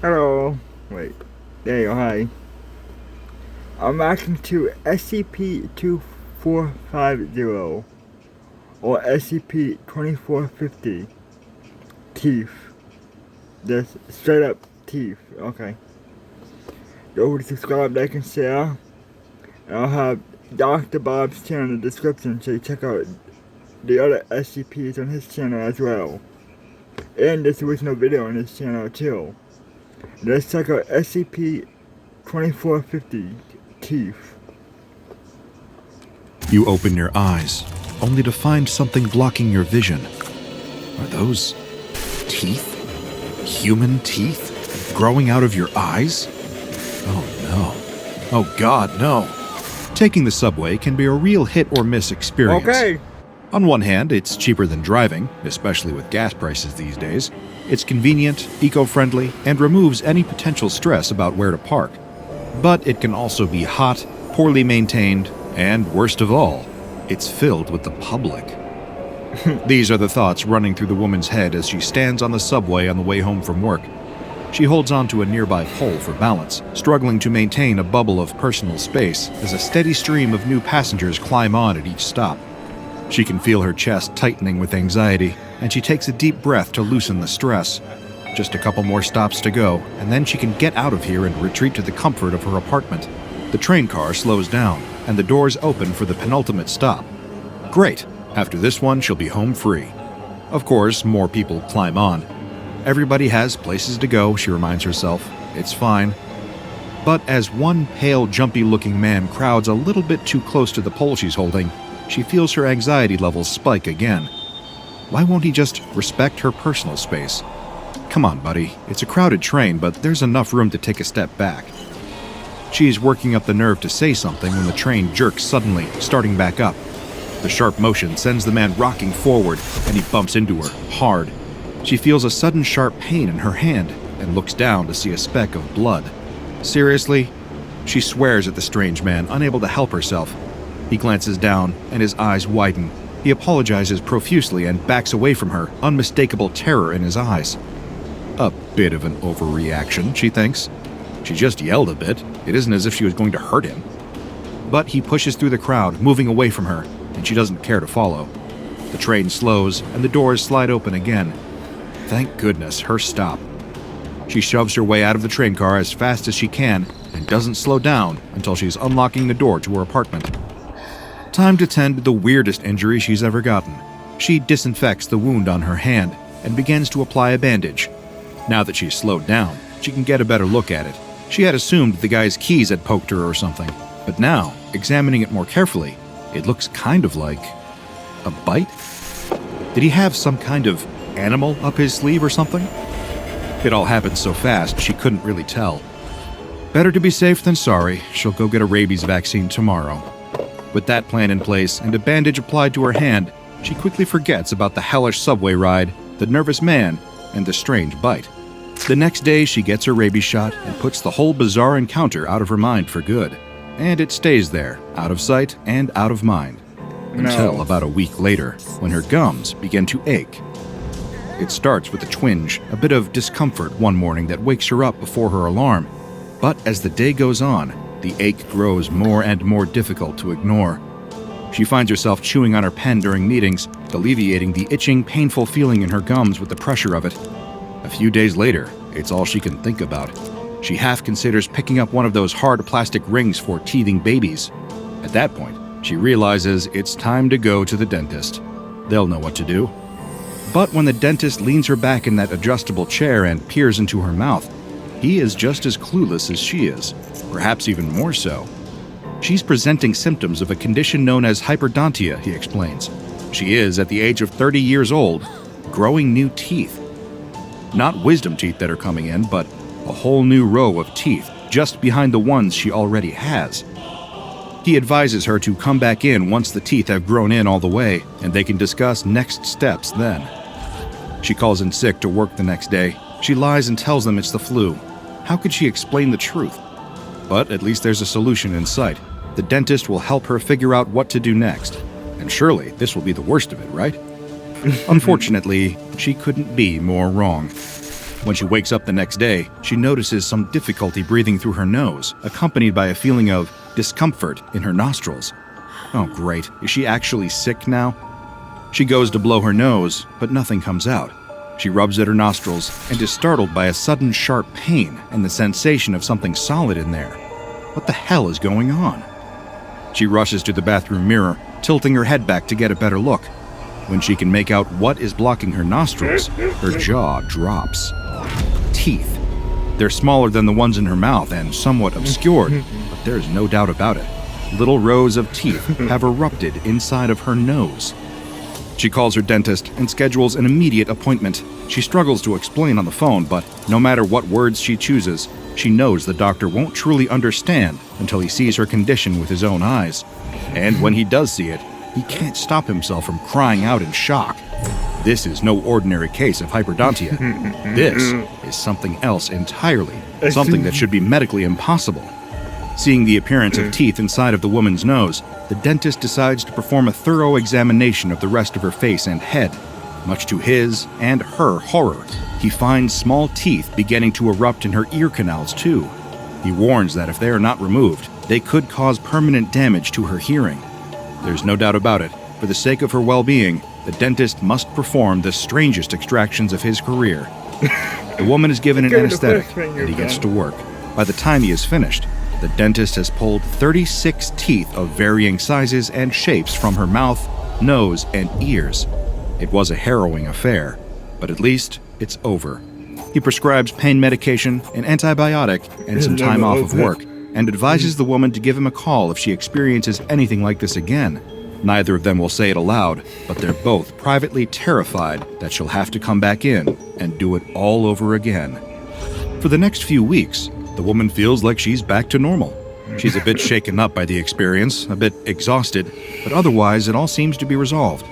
Hello. Wait. There you go. Hi. I'm asking to SCP-2450 or SCP-2450. Teeth. Just straight up teeth. Okay. Go to subscribe, like, and share. And I'll have Dr. Bob's channel in the description, so you check out the other SCPs on his channel as well. And this original video on his channel too. Let's check out SCP-2450 Teeth. You open your eyes, only to find something blocking your vision. Are those teeth? Human teeth? Growing out of your eyes? Oh no. Oh God, no. Taking the subway can be a real hit or miss experience. Okay. On one hand, it's cheaper than driving, especially with gas prices these days. It's convenient, eco-friendly, and removes any potential stress about where to park. But it can also be hot, poorly maintained, and worst of all, it's filled with the public. These are the thoughts running through the woman's head as she stands on the subway on the way home from work. She holds onto a nearby pole for balance, struggling to maintain a bubble of personal space as a steady stream of new passengers climb on at each stop. She can feel her chest tightening with anxiety, and she takes a deep breath to loosen the stress. Just a couple more stops to go, and then she can get out of here and retreat to the comfort of her apartment. The train car slows down, and the doors open for the penultimate stop. Great! After this one, she'll be home free. Of course, more people climb on. Everybody has places to go, she reminds herself. It's fine. But as one pale, jumpy-looking man crowds a little bit too close to the pole she's holding, she feels her anxiety levels spike again. Why won't he just respect her personal space? Come on, buddy. It's a crowded train, but there's enough room to take a step back. She's working up the nerve to say something when the train jerks suddenly, starting back up. The sharp motion sends the man rocking forward, and he bumps into her, hard. She feels a sudden sharp pain in her hand and looks down to see a speck of blood. Seriously? She swears at the strange man, unable to help herself. He glances down, and his eyes widen. He apologizes profusely and backs away from her, unmistakable terror in his eyes. A bit of an overreaction, she thinks. She just yelled a bit. It isn't as if she was going to hurt him. But he pushes through the crowd, moving away from her, and she doesn't care to follow. The train slows, and the doors slide open again. Thank goodness, her stop. She shoves her way out of the train car as fast as she can, and doesn't slow down until she's unlocking the door to her apartment. Time to tend to the weirdest injury she's ever gotten. She disinfects the wound on her hand and begins to apply a bandage. Now that she's slowed down, she can get a better look at it. She had assumed the guy's keys had poked her or something, but now, examining it more carefully, it looks kind of like a bite? Did he have some kind of animal up his sleeve or something? It all happened so fast she couldn't really tell. Better to be safe than sorry. She'll go get a rabies vaccine tomorrow. With that plan in place and a bandage applied to her hand, she quickly forgets about the hellish subway ride, the nervous man, and the strange bite. The next day, she gets her rabies shot and puts the whole bizarre encounter out of her mind for good. And it stays there, out of sight and out of mind. Until about a week later, when her gums begin to ache. It starts with a twinge, a bit of discomfort one morning that wakes her up before her alarm. But as the day goes on, the ache grows more and more difficult to ignore. She finds herself chewing on her pen during meetings, alleviating the itching, painful feeling in her gums with the pressure of it. A few days later, it's all she can think about. She half considers picking up one of those hard plastic rings for teething babies. At that point, she realizes it's time to go to the dentist. They'll know what to do. But when the dentist leans her back in that adjustable chair and peers into her mouth, he is just as clueless as she is, perhaps even more so. She's presenting symptoms of a condition known as hyperdontia, he explains. She is, at the age of 30 years old, growing new teeth. Not wisdom teeth that are coming in, but a whole new row of teeth just behind the ones she already has. He advises her to come back in once the teeth have grown in all the way, and they can discuss next steps then. She calls in sick to work the next day. She lies and tells them it's the flu. How could she explain the truth? But at least there's a solution in sight. The dentist will help her figure out what to do next. And surely this will be the worst of it, right? Unfortunately, she couldn't be more wrong. When she wakes up the next day, she notices some difficulty breathing through her nose, accompanied by a feeling of discomfort in her nostrils. Oh great, is she actually sick now? She goes to blow her nose, but nothing comes out. She rubs at her nostrils and is startled by a sudden sharp pain and the sensation of something solid in there. What the hell is going on? She rushes to the bathroom mirror, tilting her head back to get a better look. When she can make out what is blocking her nostrils, her jaw drops. Teeth. They're smaller than the ones in her mouth and somewhat obscured, but there's no doubt about it. Little rows of teeth have erupted inside of her nose. She calls her dentist and schedules an immediate appointment. She struggles to explain on the phone, but no matter what words she chooses, she knows the doctor won't truly understand until he sees her condition with his own eyes. And when he does see it, he can't stop himself from crying out in shock. This is no ordinary case of hyperdontia. This is something else entirely, something that should be medically impossible. Seeing the appearance of teeth inside of the woman's nose, the dentist decides to perform a thorough examination of the rest of her face and head. Much to his and her horror, he finds small teeth beginning to erupt in her ear canals too. He warns that if they are not removed, they could cause permanent damage to her hearing. There's no doubt about it. For the sake of her well-being, the dentist must perform the strangest extractions of his career. The woman is given an anesthetic, and he gets to work. By the time he is finished, the dentist has pulled 36 teeth of varying sizes and shapes from her mouth, nose, and ears. It was a harrowing affair, but at least it's over. He prescribes pain medication, an antibiotic, and some time off of work, and advises the woman to give him a call if she experiences anything like this again. Neither of them will say it aloud, but they're both privately terrified that she'll have to come back in and do it all over again. For the next few weeks, the woman feels like she's back to normal. She's a bit shaken up by the experience, a bit exhausted, but otherwise it all seems to be resolved.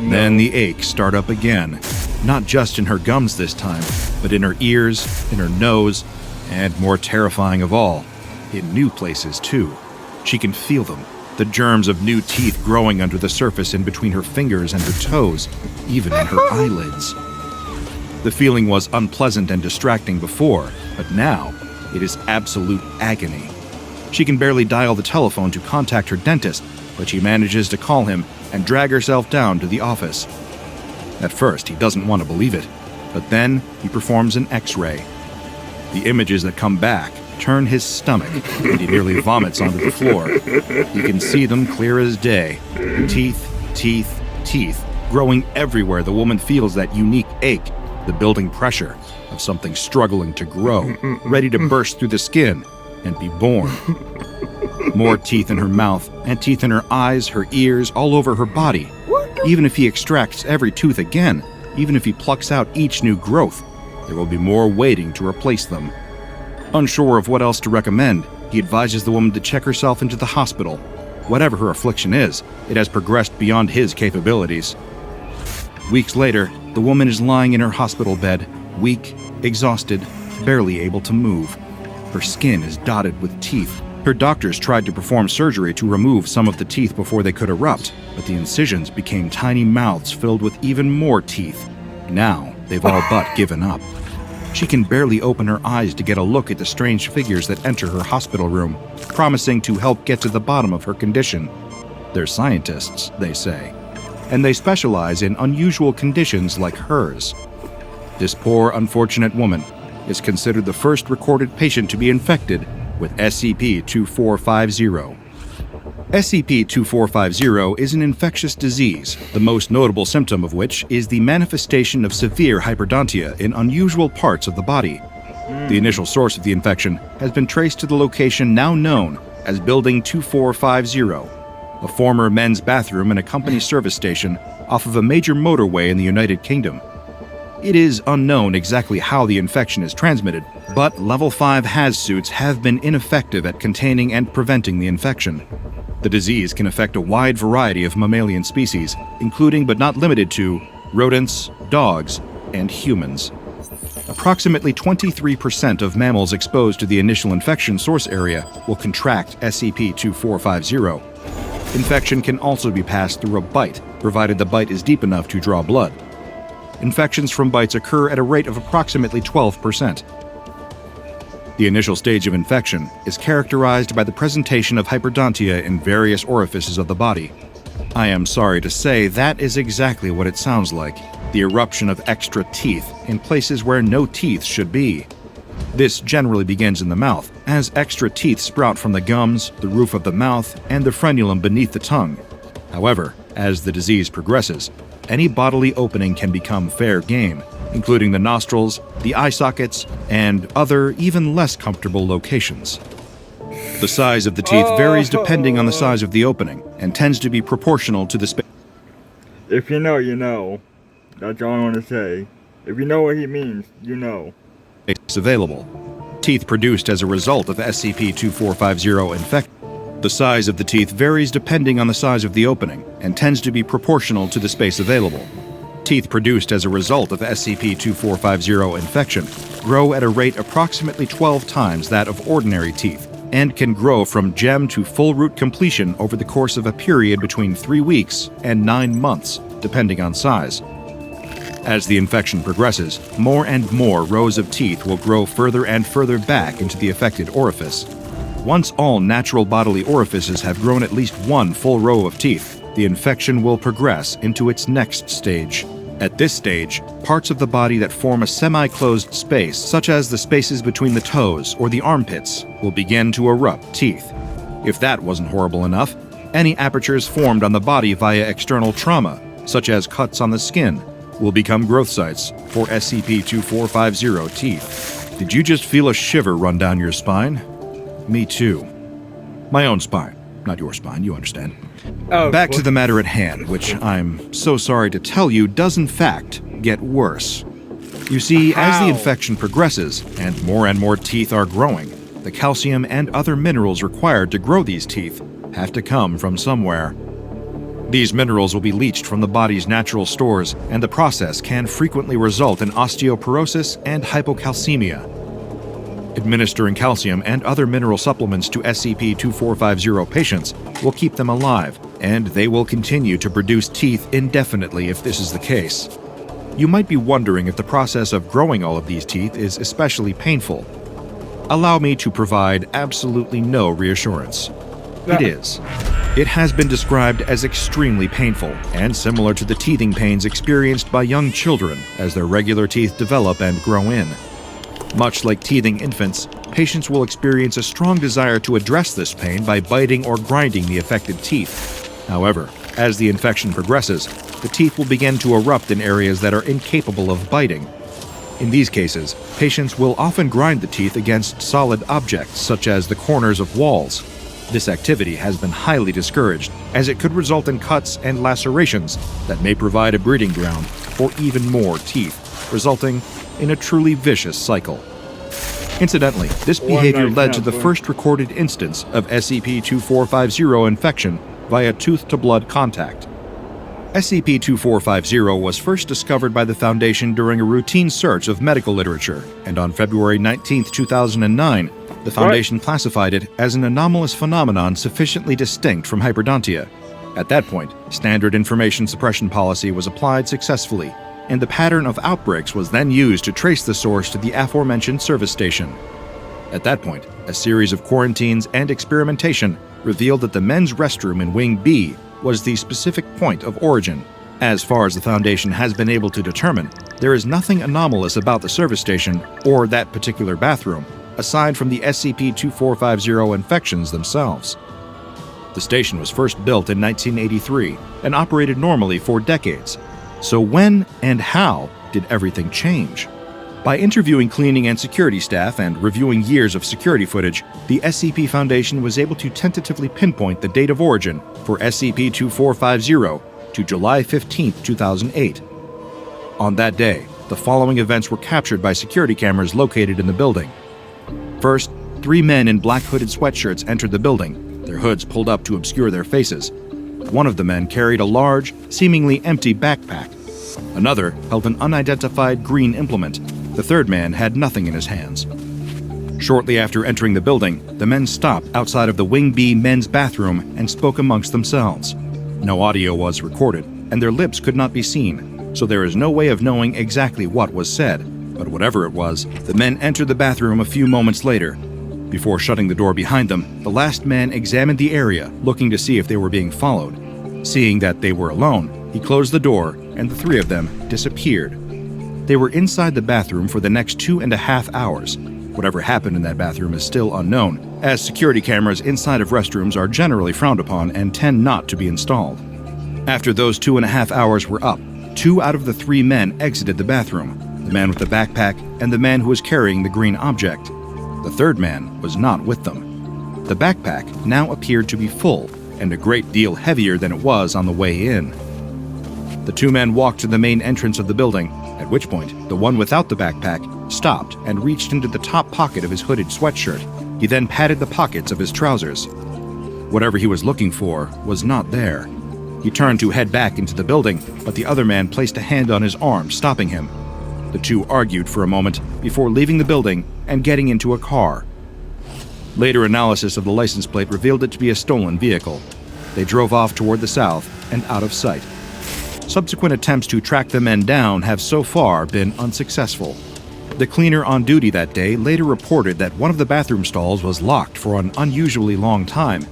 Then the aches start up again, not just in her gums this time, but in her ears, in her nose, and more terrifying of all, in new places too. She can feel them, the germs of new teeth growing under the surface in between her fingers and her toes, even in her eyelids. The feeling was unpleasant and distracting before, but now it is absolute agony. She can barely dial the telephone to contact her dentist, but she manages to call him and drag herself down to the office. At first, he doesn't want to believe it, but then he performs an X-ray. The images that come back turn his stomach, and he nearly vomits onto the floor. He can see them clear as day. Teeth, teeth, teeth, growing everywhere the woman feels that unique ache, the building pressure of something struggling to grow, ready to burst through the skin and be born. More teeth in her mouth, and teeth in her eyes, her ears, all over her body. Even if he extracts every tooth again, even if he plucks out each new growth, there will be more waiting to replace them. Unsure of what else to recommend, he advises the woman to check herself into the hospital. Whatever her affliction is, it has progressed beyond his capabilities. Weeks later, the woman is lying in her hospital bed, weak, exhausted, barely able to move. Her skin is dotted with teeth. Her doctors tried to perform surgery to remove some of the teeth before they could erupt, but the incisions became tiny mouths filled with even more teeth. Now, they've all but given up. She can barely open her eyes to get a look at the strange figures that enter her hospital room, promising to help get to the bottom of her condition. They're scientists, they say, and they specialize in unusual conditions like hers. This poor, unfortunate woman is considered the first recorded patient to be infected with SCP-2450. SCP-2450 is an infectious disease, the most notable symptom of which is the manifestation of severe hyperdontia in unusual parts of the body. The initial source of the infection has been traced to the location now known as Building 2450, a former men's bathroom and a company service station off of a major motorway in the United Kingdom. It is unknown exactly how the infection is transmitted, but Level 5 HAZ suits have been ineffective at containing and preventing the infection. The disease can affect a wide variety of mammalian species, including but not limited to rodents, dogs, and humans. Approximately 23% of mammals exposed to the initial infection source area will contract SCP-2450. Infection can also be passed through a bite, provided the bite is deep enough to draw blood. infections from bites occur at a rate of approximately 12%. The initial stage of infection is characterized by the presentation of hyperdontia in various orifices of the body. I am sorry to say that is exactly what it sounds like, the eruption of extra teeth in places where no teeth should be. This generally begins in the mouth, as extra teeth sprout from the gums, the roof of the mouth, and the frenulum beneath the tongue. However, as the disease progresses, any bodily opening can become fair game, including the nostrils, the eye sockets, and other, even less comfortable locations. The size of the teeth varies depending on the size of the opening, and tends to be proportional to the space. If you know, you know. That's all I want to say. If you know what he means, you know. Available. Teeth produced as a result of SCP-2450 infection. The size of the teeth varies depending on the size of the opening, and tends to be proportional to the space available. Teeth produced as a result of SCP-2450 infection grow at a rate approximately 12 times that of ordinary teeth, and can grow from gem to full root completion over the course of a period between 3 weeks and 9 months, depending on size. As the infection progresses, more and more rows of teeth will grow further and further back into the affected orifice. Once all natural bodily orifices have grown at least one full row of teeth, the infection will progress into its next stage. At this stage, parts of the body that form a semi-closed space, such as the spaces between the toes or the armpits, will begin to erupt teeth. If that wasn't horrible enough, any apertures formed on the body via external trauma, such as cuts on the skin, will become growth sites for SCP-2450 teeth. Did you just feel a shiver run down your spine? Me too. My own spine, not your spine, you understand. Back to the matter at hand, which I'm so sorry to tell you does in fact get worse. You see, as the infection progresses and more teeth are growing, the calcium and other minerals required to grow these teeth have to come from somewhere. These minerals will be leached from the body's natural stores, and the process can frequently result in osteoporosis and hypocalcemia. Administering calcium and other mineral supplements to SCP-2450 patients will keep them alive, and they will continue to produce teeth indefinitely if this is the case. You might be wondering if the process of growing all of these teeth is especially painful. Allow me to provide absolutely no reassurance. It is. It has been described as extremely painful and similar to the teething pains experienced by young children as their regular teeth develop and grow in. Much like teething infants, patients will experience a strong desire to address this pain by biting or grinding the affected teeth. However, as the infection progresses, the teeth will begin to erupt in areas that are incapable of biting. In these cases, patients will often grind the teeth against solid objects such as the corners of walls. This activity has been highly discouraged, as it could result in cuts and lacerations that may provide a breeding ground for even more teeth, resulting in a truly vicious cycle. Incidentally, this behavior led to the first recorded instance of SCP-2450 infection via tooth-to-blood contact. SCP-2450 was first discovered by the Foundation during a routine search of medical literature, and on February 19, 2009, the Foundation classified it as an anomalous phenomenon sufficiently distinct from hyperdontia. At that point, standard information suppression policy was applied successfully, and the pattern of outbreaks was then used to trace the source to the aforementioned service station. At that point, a series of quarantines and experimentation revealed that the men's restroom in Wing B was the specific point of origin. As far as the Foundation has been able to determine, there is nothing anomalous about the service station or that particular bathroom, aside from the SCP-2450 infections themselves. The station was first built in 1983 and operated normally for decades. So when and how did everything change? By interviewing cleaning and security staff and reviewing years of security footage, the SCP Foundation was able to tentatively pinpoint the date of origin for SCP-2450 to July 15, 2008. On that day, the following events were captured by security cameras located in the building. First, 3 men in black hooded sweatshirts entered the building, their hoods pulled up to obscure their faces. One of the men carried a large, seemingly empty backpack. Another held an unidentified green implement. The third man had nothing in his hands. Shortly after entering the building, the men stopped outside of the Wing B men's bathroom and spoke amongst themselves. No audio was recorded, and their lips could not be seen, so there is no way of knowing exactly what was said. But whatever it was, the men entered the bathroom a few moments later. Before shutting the door behind them, the last man examined the area, looking to see if they were being followed. Seeing that they were alone, he closed the door, and the three of them disappeared. They were inside the bathroom for the next 2.5 hours. Whatever happened in that bathroom is still unknown, as security cameras inside of restrooms are generally frowned upon and tend not to be installed. After those 2.5 hours were up, 2 out of the 3 men exited the bathroom, the man with the backpack and the man who was carrying the green object. The third man was not with them. The backpack now appeared to be full and a great deal heavier than it was on the way in. The 2 men walked to the main entrance of the building, at which point the one without the backpack stopped and reached into the top pocket of his hooded sweatshirt. He then patted the pockets of his trousers. Whatever he was looking for was not there. He turned to head back into the building, but the other man placed a hand on his arm, stopping him. The 2 argued for a moment before leaving the building and getting into a car. Later analysis of the license plate revealed it to be a stolen vehicle. They drove off toward the south and out of sight. Subsequent attempts to track the men down have so far been unsuccessful. The cleaner on duty that day later reported that one of the bathroom stalls was locked for an unusually long time.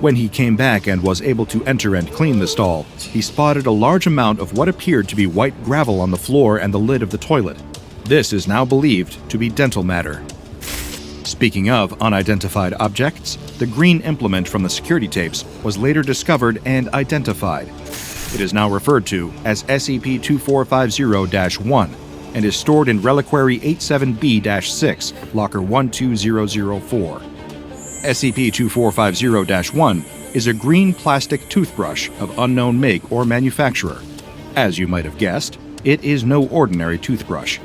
When he came back and was able to enter and clean the stall, he spotted a large amount of what appeared to be white gravel on the floor and the lid of the toilet. This is now believed to be dental matter. Speaking of unidentified objects, the green implement from the security tapes was later discovered and identified. It is now referred to as SCP-2450-1 and is stored in Reliquary 87B-6, Locker 12004. SCP-2450-1 is a green plastic toothbrush of unknown make or manufacturer. As you might have guessed, it is no ordinary toothbrush.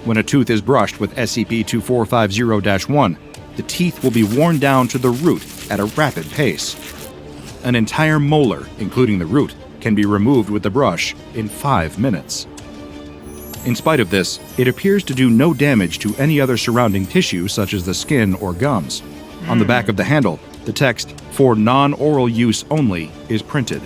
When a tooth is brushed with SCP-2450-1, the teeth will be worn down to the root at a rapid pace. An entire molar, including the root, can be removed with the brush in 5 minutes. In spite of this, it appears to do no damage to any other surrounding tissue such as the skin or gums. On the back of the handle, the text, "For non-oral use only," is printed.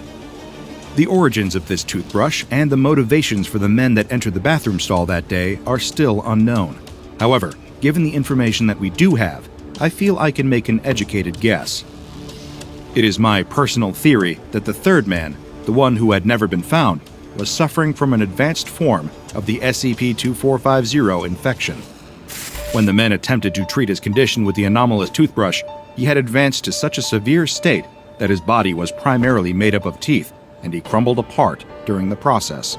The origins of this toothbrush and the motivations for the men that entered the bathroom stall that day are still unknown. However, given the information that we do have, I feel I can make an educated guess. It is my personal theory that the third man, the one who had never been found, was suffering from an advanced form of the SCP-2450 infection. When the men attempted to treat his condition with the anomalous toothbrush, he had advanced to such a severe state that his body was primarily made up of teeth, and he crumbled apart during the process.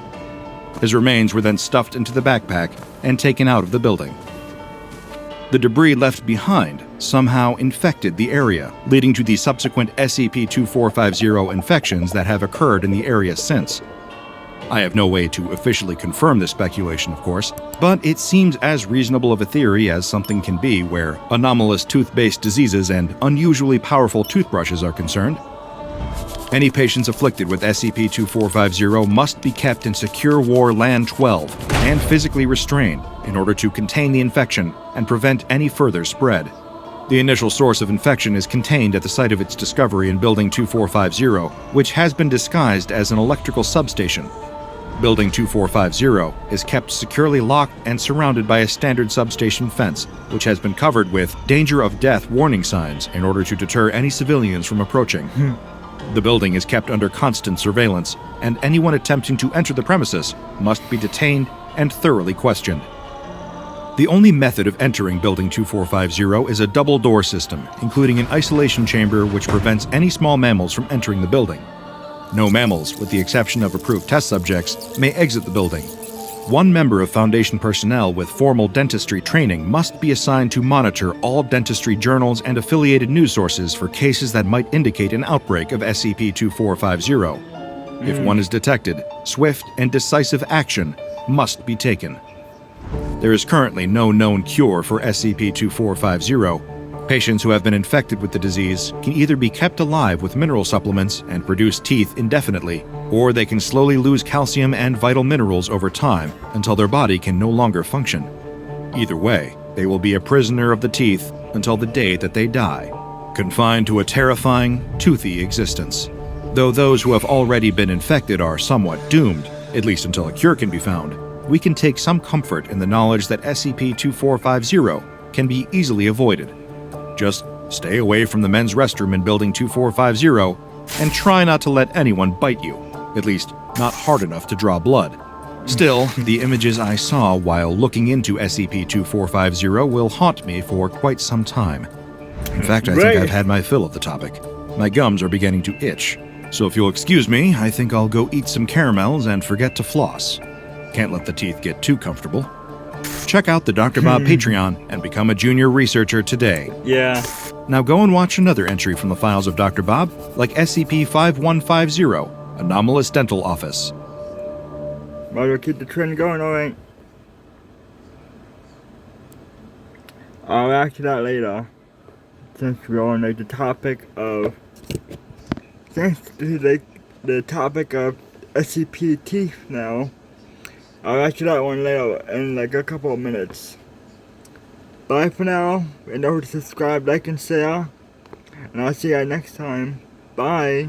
His remains were then stuffed into the backpack and taken out of the building. The debris left behind somehow infected the area, leading to the subsequent SCP-2450 infections that have occurred in the area since. I have no way to officially confirm this speculation, of course, but it seems as reasonable of a theory as something can be where anomalous tooth-based diseases and unusually powerful toothbrushes are concerned. Any patients afflicted with SCP-2450 must be kept in Secure War Land 12 and physically restrained in order to contain the infection and prevent any further spread. The initial source of infection is contained at the site of its discovery in Building 2450, which has been disguised as an electrical substation. Building 2450 is kept securely locked and surrounded by a standard substation fence, which has been covered with danger of death warning signs in order to deter any civilians from approaching. The building is kept under constant surveillance, and anyone attempting to enter the premises must be detained and thoroughly questioned. The only method of entering Building 2450 is a double-door system, including an isolation chamber which prevents any small mammals from entering the building. No mammals, with the exception of approved test subjects, may exit the building. One member of Foundation personnel with formal dentistry training must be assigned to monitor all dentistry journals and affiliated news sources for cases that might indicate an outbreak of SCP-2450. If one is detected, swift and decisive action must be taken. There is currently no known cure for SCP-2450. Patients who have been infected with the disease can either be kept alive with mineral supplements and produce teeth indefinitely, or they can slowly lose calcium and vital minerals over time until their body can no longer function. Either way, they will be a prisoner of the teeth until the day that they die, confined to a terrifying, toothy existence. Though those who have already been infected are somewhat doomed, at least until a cure can be found, we can take some comfort in the knowledge that SCP-2450 can be easily avoided. Just stay away from the men's restroom in Building 2450 and try not to let anyone bite you, at least not hard enough to draw blood. Still, the images I saw while looking into SCP-2450 will haunt me for quite some time. In fact, I think I've had my fill of the topic. My gums are beginning to itch. So if you'll excuse me, I think I'll go eat some caramels and forget to floss. Can't let the teeth get too comfortable. Check out the Dr. Bob Patreon and become a junior researcher today. Yeah. Now go and watch another entry from the files of Dr. Bob, like SCP-5150, Anomalous Dental Office. Might as well keep the trend going, alright. I'll react to that later. Since we're on like the topic of SCP teeth now. I'll react to that one later in like a couple of minutes. Bye for now. And don't forget to subscribe, like, and share. And I'll see you guys next time. Bye.